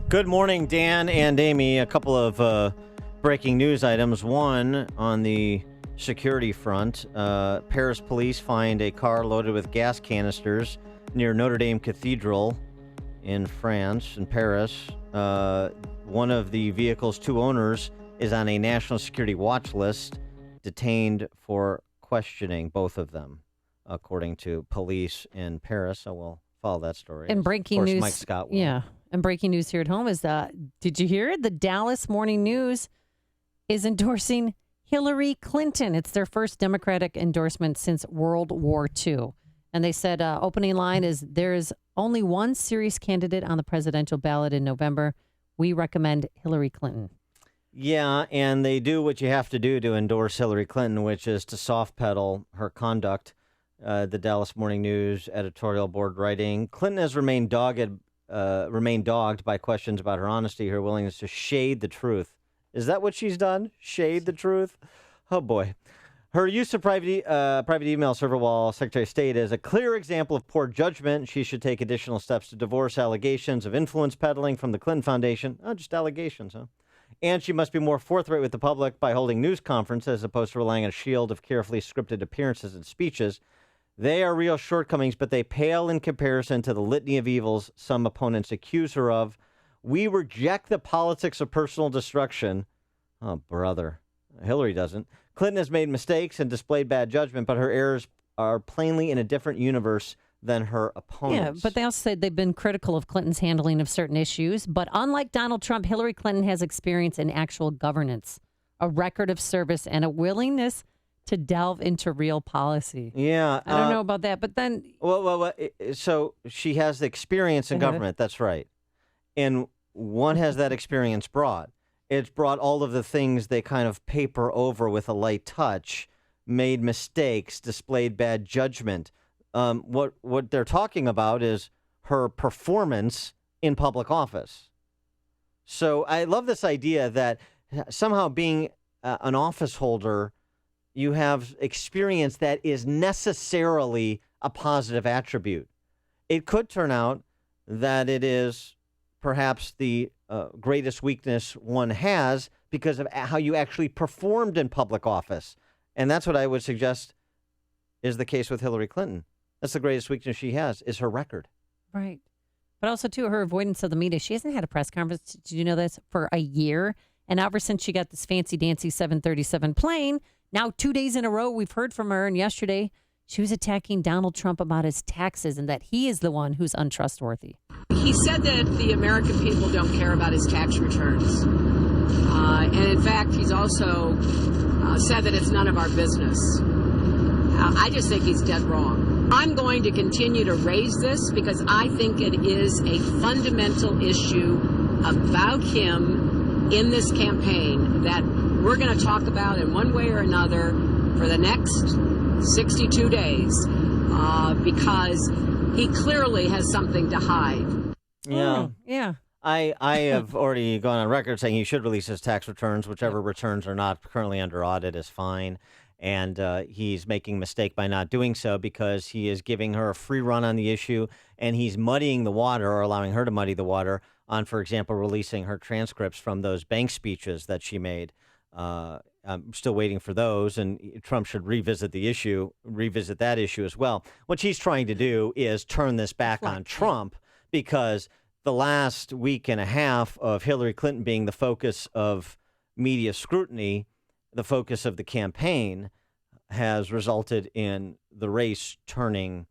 Good morning, Dan and Amy. A couple of breaking news items. One, on the security front, Paris police find a car loaded with gas canisters near Notre Dame Cathedral in France, in Paris. One of the vehicle's two owners is on a national security watch list, detained for questioning, both of them, according to police in Paris. So we'll follow that story. And breaking news. Mike Scott will. Yeah. And breaking news here at home is, did you hear it? The Dallas Morning News is endorsing Hillary Clinton. It's their first Democratic endorsement since World War II. And they said, opening line is, there's only one serious candidate on the presidential ballot in November. We recommend Hillary Clinton. Yeah, and they do what you have to do to endorse Hillary Clinton, which is to soft pedal her conduct. The Dallas Morning News editorial board writing, Clinton has remained dogged by questions about her honesty, her willingness to shade the truth. Is that what she's done? Shade the truth? Oh, boy. Her use of private email server while Secretary of State is a clear example of poor judgment. She should take additional steps to divorce allegations of influence peddling from the Clinton Foundation. Oh, just allegations, huh? And she must be more forthright with the public by holding news conferences as opposed to relying on a shield of carefully scripted appearances and speeches. They are real shortcomings, but they pale in comparison to the litany of evils some opponents accuse her of. We reject the politics of personal destruction. Oh, brother. Hillary doesn't. Clinton has made mistakes and displayed bad judgment, but her errors are plainly in a different universe than her opponents. Yeah, but they also said they've been critical of Clinton's handling of certain issues. But unlike Donald Trump, Hillary Clinton has experience in actual governance, a record of service, and a willingness to delve into real policy. Yeah. I don't know about that, but then... Well, so she has experience in government, that's right. And what has that experience brought? It's brought all of the things they kind of paper over with a light touch, made mistakes, displayed bad judgment. What they're talking about is her performance in public office. So I love this idea that somehow being an office holder, you have experience that is necessarily a positive attribute. It could turn out that it is perhaps the greatest weakness one has because of how you actually performed in public office. And that's what I would suggest is the case with Hillary Clinton. That's the greatest weakness she has, is her record. Right. But also, too, her avoidance of the media. She hasn't had a press conference, did you know this, for a year. And ever since she got this fancy-dancy 737 plane, now 2 days in a row, we've heard from her. And yesterday, she was attacking Donald Trump about his taxes and that he is the one who's untrustworthy. He said that the American people don't care about his tax returns. And in fact, he's also said that it's none of our business. I just think he's dead wrong. I'm going to continue to raise this because I think it is a fundamental issue about him in this campaign that we're going to talk about in one way or another for the next 62 days because he clearly has something to hide. Yeah. Yeah. I have already gone on record saying he should release his tax returns. Whichever returns are not currently under audit is fine. And he's making a mistake by not doing so because he is giving her a free run on the issue, and he's muddying the water or allowing her to muddy the water on, for example, releasing her transcripts from those bank speeches that she made. I'm still waiting for those, and Trump should revisit that issue as well. What she's trying to do is turn this back on Trump because the last week and a half of Hillary Clinton being the focus of media scrutiny, the focus of the campaign, has resulted in the race turning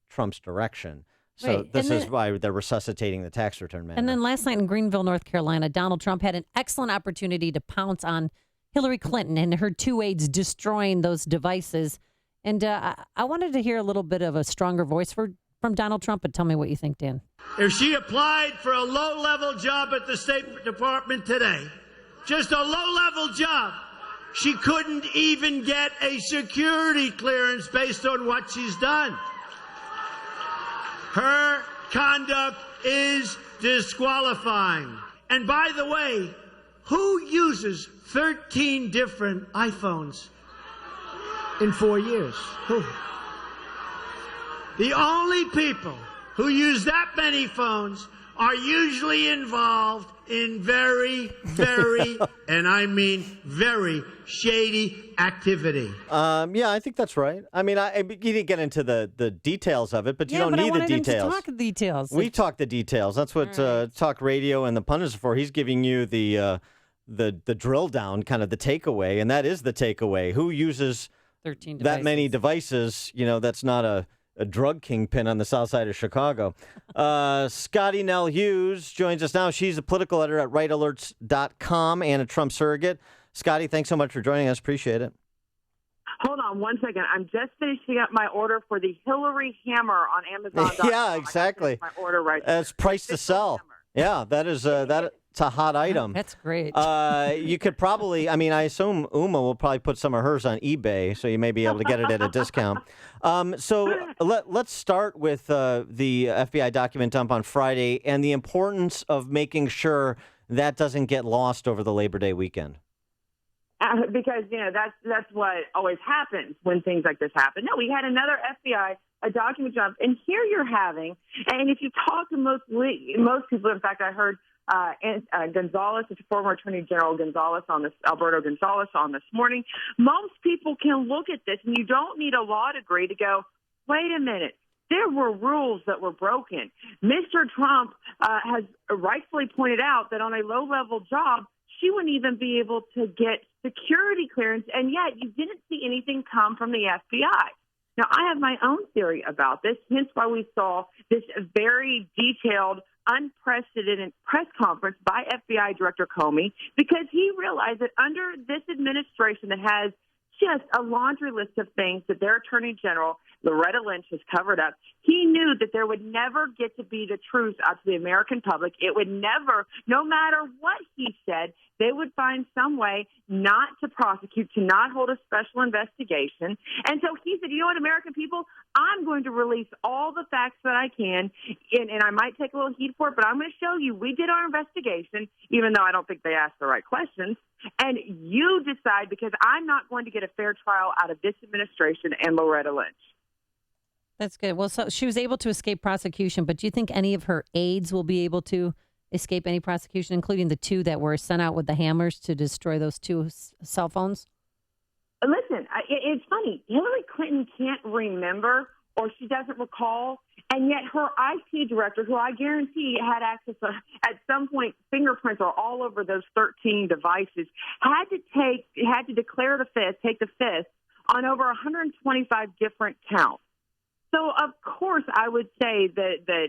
Trump's direction. So this is why they're resuscitating the tax return matter. And then last night in Greenville, North Carolina, Donald Trump had an excellent opportunity to pounce on Hillary Clinton and her two aides destroying those devices. And I wanted to hear a little bit of a stronger voice from Donald Trump, but tell me what you think, Dan. If she applied for a low-level job at the State Department today, just a low-level job, she couldn't even get a security clearance based on what she's done. Her conduct is disqualifying. And by the way, who uses 13 different iPhones in 4 years? Who? The only people who use that many phones are usually involved in very, very, and I mean very shady activity. Yeah, I think that's right. I mean, you didn't get into the details of it, but you don't but I need the wanted him to details. talk the details. We talk the details. That's what talk radio and the pundits are for. He's giving you the drill down, kind of the takeaway, and that is the takeaway. Who uses 13 that many devices? You know, that's not a drug kingpin on the south side of Chicago. Scottie Nell Hughes joins us now. She's a political editor at rightalerts.com and a Trump surrogate. Scottie, thanks so much for joining us. Appreciate it. Hold on one second. I'm just finishing up my order for the Hillary hammer on Amazon. Yeah, exactly. My order right there. That's price to sell. Yeah, that is it's a hot item. That's great. You could probably, I mean, I assume Uma will probably put some of hers on eBay, so you may be able to get it at a discount. So let's start with the FBI document dump on Friday and the importance of making sure that doesn't get lost over the Labor Day weekend. Because, that's what always happens when things like this happen. No, we had another FBI a document dump, and here you're having, and if you talk to most people, in fact, I heard Gonzalez, the former Attorney General Alberto Gonzalez on this morning. Most people can look at this, and you don't need a law degree to go, wait a minute. There were rules that were broken. Mr. Trump has rightfully pointed out that on a low-level job, she wouldn't even be able to get security clearance, and yet you didn't see anything come from the FBI. Now, I have my own theory about this, hence why we saw this very detailed, unprecedented press conference by FBI Director Comey, because he realized that under this administration that has just a laundry list of things that their Attorney General, Loretta Lynch, has covered up, he knew that there would never get to be the truth out to the American public. It would never, no matter what he said, they would find some way not to prosecute, to not hold a special investigation. And so he said, you know what, American people, I'm going to release all the facts that I can, and I might take a little heat for it, but I'm going to show you we did our investigation, even though I don't think they asked the right questions. And you decide, because I'm not going to get a fair trial out of this administration and Loretta Lynch. That's good. Well, so she was able to escape prosecution, but do you think any of her aides will be able to escape any prosecution, including the two that were sent out with the hammers to destroy those two cell phones? Listen, it's funny. Hillary Clinton can't remember, or she doesn't recall, and yet her IT director, who I guarantee had access to, at some point, fingerprints are all over those 13 devices, had to declare take the fifth on over 125 different counts. So, of course, I would say that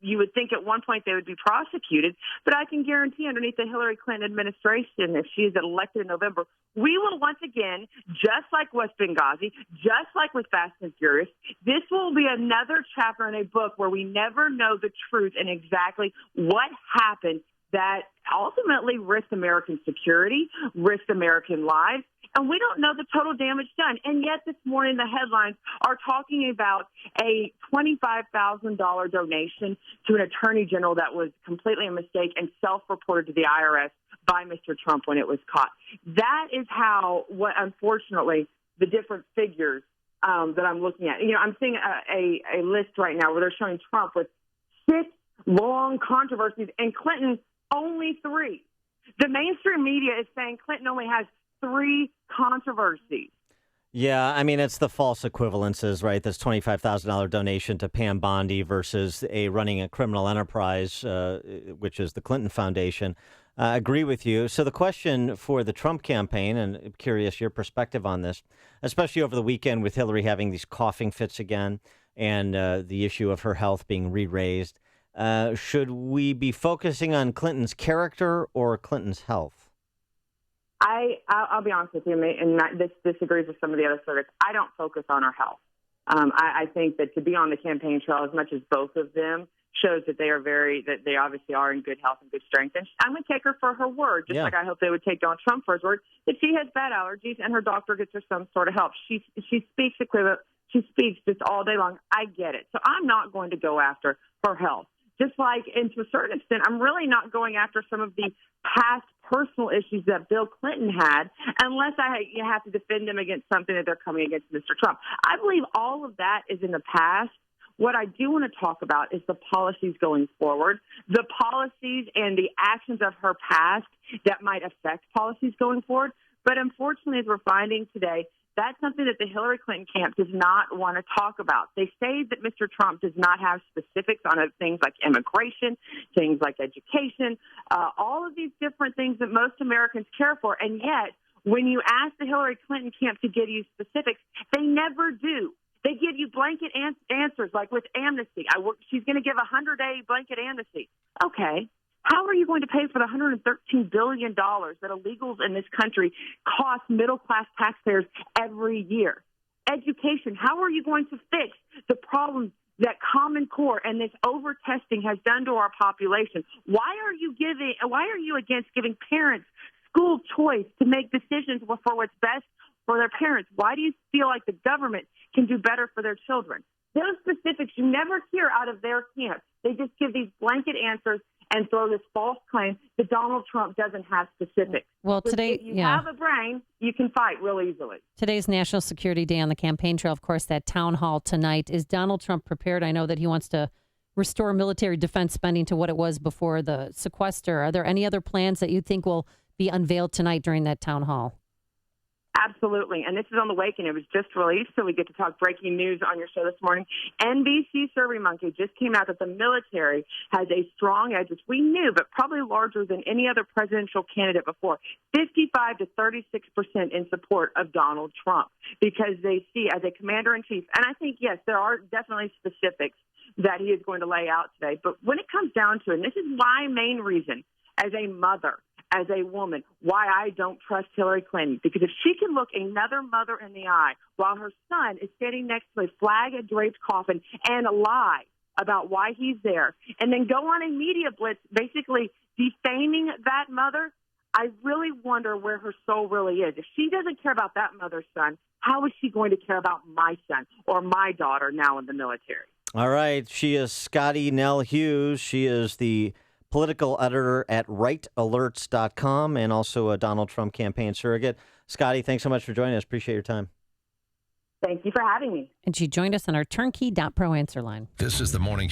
you would think at one point they would be prosecuted, but I can guarantee underneath the Hillary Clinton administration, if she is elected in November, we will once again, just like West Benghazi, just like with Fast and Furious, this will be another chapter in a book where we never know the truth and exactly what happened that ultimately risked American security, risked American lives, and we don't know the total damage done. And yet this morning the headlines are talking about a $25,000 donation to an attorney general that was completely a mistake and self-reported to the IRS by Mr. Trump when it was caught. That is unfortunately, the different figures that I'm looking at. I'm seeing a list right now where they're showing Trump with 6 long controversies and Clinton only 3. The mainstream media is saying Clinton only has 3 controversies. Yeah, I mean, it's the false equivalences, right? This $25,000 donation to Pam Bondi versus running a criminal enterprise, which is the Clinton Foundation. I agree with you. So the question for the Trump campaign, and I'm curious your perspective on this, especially over the weekend with Hillary having these coughing fits again and the issue of her health being re-raised, should we be focusing on Clinton's character or Clinton's health? I'll be honest with you, and this disagrees with some of the other surveys. I don't focus on her health. I think that to be on the campaign trail, as much as both of them, shows that they obviously are in good health and good strength. And I'm going to take her for her word, just like I hope they would take Donald Trump for his word, that she has bad allergies and her doctor gets her some sort of help. She speaks equivalent. She speaks just all day long. I get it. So I'm not going to go after her health. Just like, and to a certain extent, I'm really not going after some of the past personal issues that Bill Clinton had, unless you have to defend him against something that they're coming against Mr. Trump. I believe all of that is in the past. What I do want to talk about is the policies going forward, the policies and the actions of her past that might affect policies going forward. But unfortunately, as we're finding today, that's something that the Hillary Clinton camp does not want to talk about. They say that Mr. Trump does not have specifics on things like immigration, things like education, all of these different things that most Americans care for. And yet, when you ask the Hillary Clinton camp to give you specifics, they never do. They give you blanket answers, like with amnesty. She's going to give a 100-day blanket amnesty. Okay. How are you going to pay for the $113 billion that illegals in this country cost middle-class taxpayers every year? Education, how are you going to fix the problems that Common Core and this over-testing has done to our population? Why are you against giving parents school choice to make decisions for what's best for their parents? Why do you feel like the government can do better for their children? Those specifics you never hear out of their camp. They just give these blanket answers and throw this false claim that Donald Trump doesn't have specifics. Well, So today, if you have a brain, you can fight real easily. Today's National Security Day on the campaign trail. Of course, that town hall tonight. Is Donald Trump prepared? I know that he wants to restore military defense spending to what it was before the sequester. Are there any other plans that you think will be unveiled tonight during that town hall? Absolutely. And this is on the Waken. It was just released, so we get to talk breaking news on your show this morning. NBC SurveyMonkey just came out that the military has a strong edge, which we knew, but probably larger than any other presidential candidate before, 55 to 36% in support of Donald Trump, because they see as a commander-in-chief. And I think, yes, there are definitely specifics that he is going to lay out today. But when it comes down to it, and this is my main reason as a mother, as a woman, why I don't trust Hillary Clinton. Because if she can look another mother in the eye while her son is standing next to a flag-draped coffin and lie about why he's there, and then go on a media blitz basically defaming that mother, I really wonder where her soul really is. If she doesn't care about that mother's son, how is she going to care about my son or my daughter now in the military? All right. She is Scottie Nell Hughes. She is the political editor at rightalerts.com and also a Donald Trump campaign surrogate. Scottie, thanks so much for joining us. Appreciate your time. Thank you for having me. And she joined us on our turnkey.pro answer line. This is the morning